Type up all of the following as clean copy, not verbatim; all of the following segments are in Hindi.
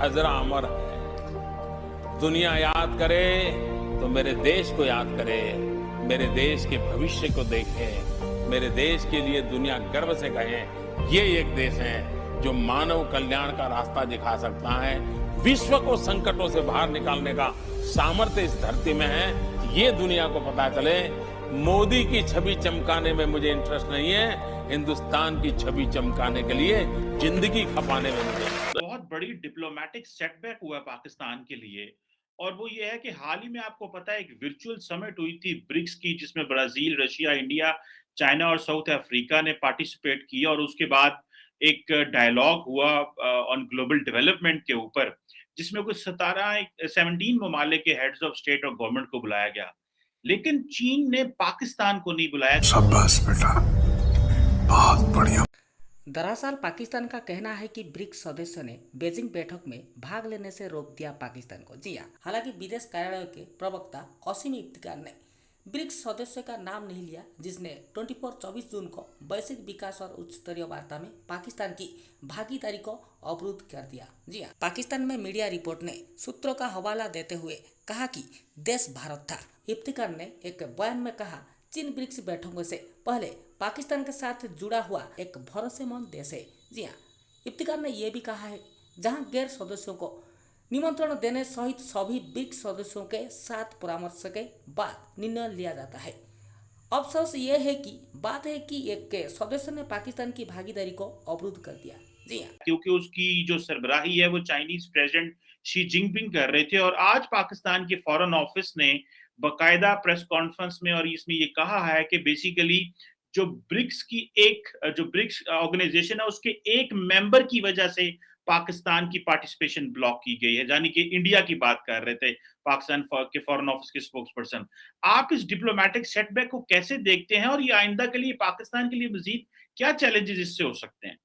खजरा अमर है। दुनिया याद करे तो मेरे देश को याद करे, मेरे देश के भविष्य को देखे, मेरे देश के लिए दुनिया गर्व से कहे ये एक देश है जो मानव कल्याण का रास्ता दिखा सकता है। विश्व को संकटों से बाहर निकालने का सामर्थ्य इस धरती में है, ये दुनिया को पता चले। मोदी की छवि चमकाने में मुझे इंटरेस्ट नहीं है, हिंदुस्तान की छवि चमकाने के लिए जिंदगी खपाने में मुझे। बहुत बड़ी डिप्लोमेटिक सेटबैक हुआ है पाकिस्तान के लिए, और वो ये है कि हाल ही में आपको पता है एक वर्चुअल समिट हुई थी ब्रिक्स की, जिसमें ब्राजील, रशिया, इंडिया, चाइना और साउथ अफ्रीका ने पार्टिसिपेट किया, और उसके बाद एक डायलॉग हुआ ऑन ग्लोबल डेवलपमेंट के ऊपर, जिसमें कुछ 17 ममालिक के हेड्स ऑफ स्टेट और गवर्नमेंट को बुलाया गया, लेकिन चीन ने पाकिस्तान को नहीं बुलाया। शाबाश बेटा, बहुत बढ़िया। दरअसल पाकिस्तान का कहना है कि ब्रिक्स सदस्य ने बीजिंग बैठक में भाग लेने से रोक दिया पाकिस्तान को। जी हाँ, हालांकि विदेश कार्यालय के प्रवक्ता असीम इफ्तिकार ने ब्रिक्स सदस्य का नाम नहीं लिया, जिसने 24 जून को वैश्विक विकास और उच्च स्तरीय वार्ता में पाकिस्तान की भागीदारी को अवरुद्ध कर दिया। जी हाँ, पाकिस्तान में मीडिया रिपोर्ट ने सूत्रों का हवाला देते हुए कहा कि देश भारत था। इफ्तिकार ने एक बयान में कहा, चीन ब्रिक्स बैठकों से पहले पाकिस्तान के साथ जुड़ा हुआ एक भरोसेमंद देश है। जी हाँ, इफ्तिकार ने यह भी कहा है, जहां गैर सदस्यों को निमंत्रण देने सहित सभी ब्रिक्स सदस्यों के साथ परामर्श के बाद निर्णय लिया जाता है। अफसोस ये है कि बात है कि एक सदस्य ने पाकिस्तान की भागीदारी को अवरुद्ध कर दिया। जी हाँ, क्योंकि उसकी जो सरबराही है वो चाइनीज प्रेसिडेंट शी जिनपिंग कर रहे थे, और आज पाकिस्तान के फॉरेन ऑफिस ने बाकायदा प्रेस कॉन्फ्रेंस में और इसमें ये कहा है कि बेसिकली जो ब्रिक्स ऑर्गेनाइजेशन है उसके एक मेंबर की वजह से पाकिस्तान की पार्टिसिपेशन ब्लॉक की गई है, यानी कि इंडिया की बात कर रहे थे पाकिस्तान के फॉरेन ऑफिस के स्पोक्स पर्सन। आप इस डिप्लोमेटिक सेटबैक को कैसे देखते हैं, और ये आइंदा के लिए पाकिस्तान के लिए मजीद क्या चैलेंजेस इससे हो सकते हैं?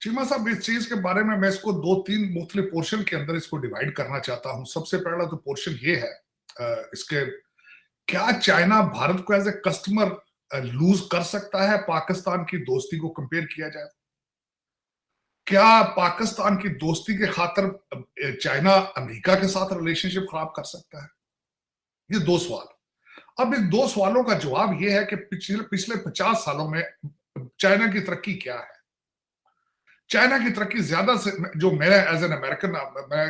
चीमा साहब, इस चीज के बारे में मैं इसको 2-3 मुख्तलिफ पोर्शन के अंदर इसको डिवाइड करना चाहता हूं। सबसे पहला तो पोर्शन ये है, इसके क्या चाइना भारत को एज ए कस्टमर लूज कर सकता है पाकिस्तान की दोस्ती को कंपेयर किया जाए? क्या पाकिस्तान की दोस्ती के खातिर चाइना अमेरिका के साथ रिलेशनशिप खराब कर सकता है? ये दो सवाल। अब इन दो सवालों का जवाब यह है कि पिछले 50 सालों में चाइना की तरक्की क्या है। चाइना की तरक्की ज्यादा से, जो मेरा एज एन अमेरिकन, मैं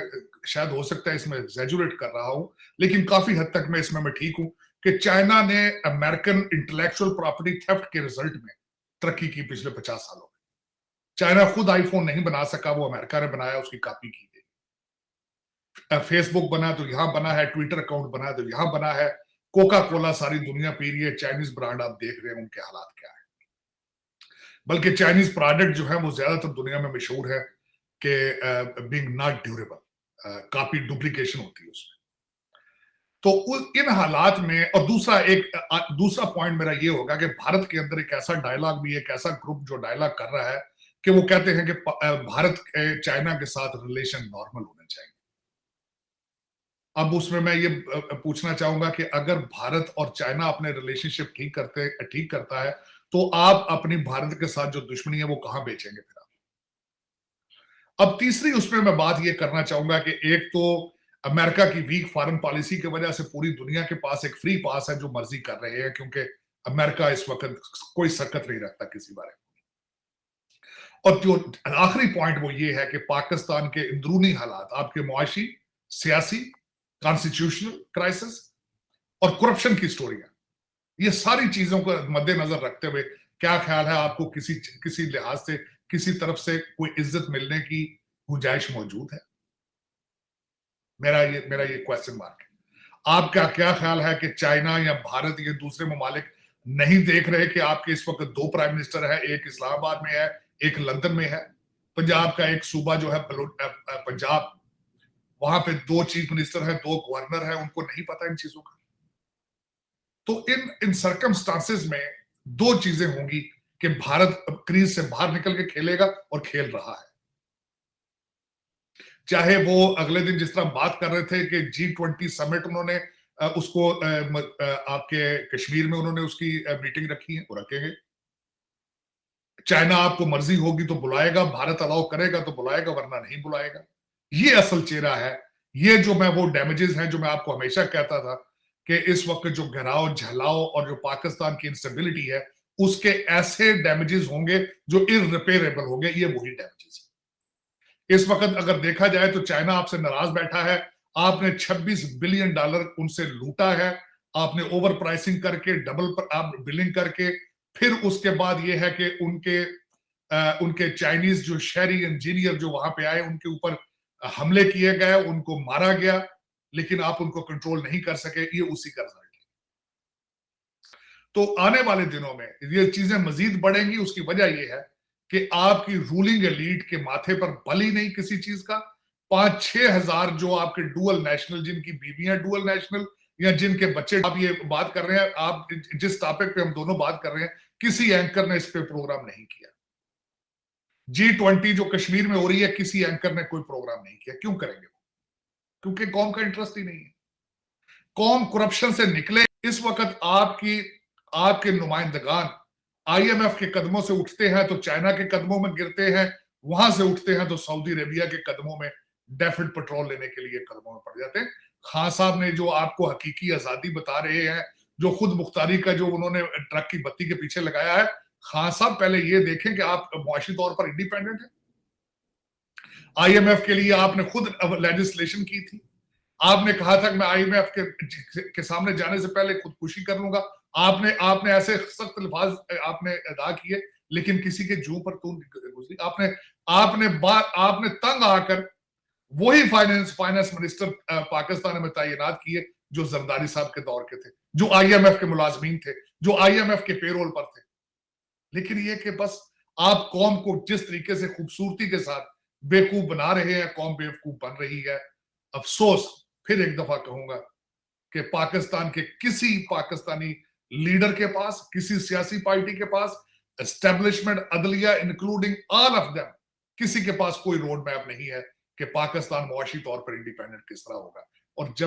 शायद हो सकता है इसमें एग्जैजुरेट कर रहा हूं, लेकिन काफी हद तक मैं इसमें ठीक हूं कि चाइना ने अमेरिकन इंटेलेक्चुअल प्रॉपर्टी थेफ्ट के रिजल्ट में तरक्की की पिछले 50 सालों में। चाइना खुद आईफोन नहीं बना सका, वो अमेरिका ने बनाया, उसकी कॉपी की गई। फेसबुक बना तो यहां बना है, ट्विटर अकाउंट बना तो यहां बना है, कोका कोला सारी दुनिया पी रही है, चाइनीज ब्रांड आप देख रहे हैं उनके हालात क्या है। बल्कि चाइनीज प्रोडक्ट जो है वो ज्यादातर दुनिया में मशहूर है कि being not durable, copy duplication होती है उसमें। तो इन हालात में, और दूसरा पॉइंट मेरा ये होगा कि भारत के अंदर एक ऐसा डायलॉग भी, एक ऐसा ग्रुप जो डायलॉग कर रहा है कि वो कहते हैं कि भारत के चाइना के साथ रिलेशन नॉर्मल होने चाहिए। अब उसमें मैं ये पूछना चाहूंगा कि अगर भारत और चाइना अपने रिलेशनशिप ठीक करता है, तो आप अपनी भारत के साथ जो दुश्मनी है वो कहां बेचेंगे फिर आप? अब तीसरी उसमें मैं बात ये करना चाहूंगा कि एक तो अमेरिका की वीक फॉरेन पॉलिसी की वजह से पूरी दुनिया के पास एक फ्री पास है, जो मर्जी कर रहे हैं, क्योंकि अमेरिका इस वक्त कोई सकत नहीं रखता किसी बारे में। और जो आखिरी पॉइंट वो ये है कि पाकिस्तान के अंदरूनी हालात, आपके मुआशी, सियासी, कॉन्स्टिट्यूशनल क्राइसिस और करप्शन की स्टोरियां, ये सारी चीजों को मद्देनजर रखते हुए क्या ख्याल है आपको, किसी लिहाज से, किसी तरफ से कोई इज्जत मिलने की गुंजाइश मौजूद है? मेरा ये क्वेश्चन मार्क है। आपका क्या ख्याल है कि चाइना या भारत, ये दूसरे ममालिक नहीं देख रहे कि आपके इस वक्त 2 प्राइम मिनिस्टर है, एक इस्लामाबाद में है, एक लंदन में है। पंजाब का एक सूबा जो है पंजाब, वहां पे 2 चीफ मिनिस्टर है, 2 गवर्नर है, उनको नहीं पता इन चीजों का? तो इन सर्कमस्टांसेस में 2 चीजें होंगी कि भारत क्रीज से बाहर निकल के खेलेगा और खेल रहा है। चाहे वो अगले दिन जिस तरह बात कर रहे थे कि G20 समिट उन्होंने उसको आपके कश्मीर में उन्होंने उसकी मीटिंग रखी है, वो रखेंगे। चाइना आपको मर्जी होगी तो बुलाएगा, भारत अलाउ करेगा तो बुलाएगा, वरना नहीं बुलाएगा। ये असल चेहरा है। ये जो मैं वो डैमेजेस हैं जो मैं आपको हमेशा कहता था कि इस वक्त जो गिराव झलाव और जो पाकिस्तान की इंस्टेबिलिटी है उसके ऐसे डैमेजेस होंगे जो इररिपेयरेबल होंगे, ये वही डैमेजेस है। इस वक्त अगर देखा जाए तो चाइना आपसे नाराज बैठा है। आपने $26 बिलियन उनसे लूटा है, आपने ओवर प्राइसिंग करके डबल आप बिलिंग करके। फिर उसके बाद ये है कि उनके चाइनीज जो शहरी इंजीनियर जो वहां पे आए उनके ऊपर हमले किए गए, उनको मारा गया, लेकिन आप उनको कंट्रोल नहीं कर सके। ये उसी का रिजल्ट है। तो आने वाले दिनों में ये चीजें मजीद बढ़ेंगी। उसकी वजह यह है कि आपकी रूलिंग एलीट के माथे पर बल ही नहीं किसी चीज का। 5-6 हजार जो आपके डुअल नेशनल, जिनकी बीवियां डुअल नेशनल या जिनके बच्चे, आप ये बात कर रहे हैं, आप जिस टॉपिक पे हम दोनों बात कर रहे हैं, किसी एंकर ने इस पे प्रोग्राम नहीं किया। G20 जो कश्मीर में हो रही है, किसी एंकर ने कोई प्रोग्राम नहीं किया। क्यों करेंगे वो? क्योंकि कौम का इंटरेस्ट ही नहीं है। कौम करप्शन से निकले। इस वक्त आपके नुमाइंदगान IMF के कदमों से उठते हैं तो चाइना के कदमों में गिरते हैं, वहां से उठते हैं तो सऊदी अरेबिया के कदमों में डेफिड पेट्रोल लेने के लिए कदमों में पड़ जाते हैं। खान साहब ने जो आपको हकीकी आजादी बता रहे हैं, जो खुद मुख्तारी का जो उन्होंने ट्रक की बत्ती के पीछे लगाया है, खान साहब पहले ये देखें कि आप मुआशी तौर पर इंडिपेंडेंट हैं। IMF के लिए आपने खुद लेजिस्लेशन की थी। आपने कहा था कि मैं IMF के सामने जाने से पहले खुदकुशी कर लूंगा। आपने ऐसे सख्त अल्फाज आपने अदा किए, लेकिन किसी के जू पर तून गुजरी। आपने तंग आकर वही फाइनेंस मिनिस्टर पाकिस्तान में तैनात किए जो जरदारी साहब के दौर के थे, जो IMF के मुलाजमीन थे, जो IMF के पेरोल पर थे। लेकिन ये कि बस आप कौम को जिस तरीके से खूबसूरती के साथ बेवकूफ बना रहे हैं, कौम बेवकूफ बन रही है। अफसोस, फिर एक दफा कहूंगा कि पाकिस्तान के किसी पाकिस्तानी लीडर के पास, किसी सियासी पार्टी के पास, एस्टेब्लिशमेंट, अदलिया इंक्लूडिंग ऑल ऑफ देम, किसी के पास कोई रोड मैप नहीं है कि पाकिस्तान मुआशी तौर पर इंडिपेंडेंट किस तरह होगा। और जब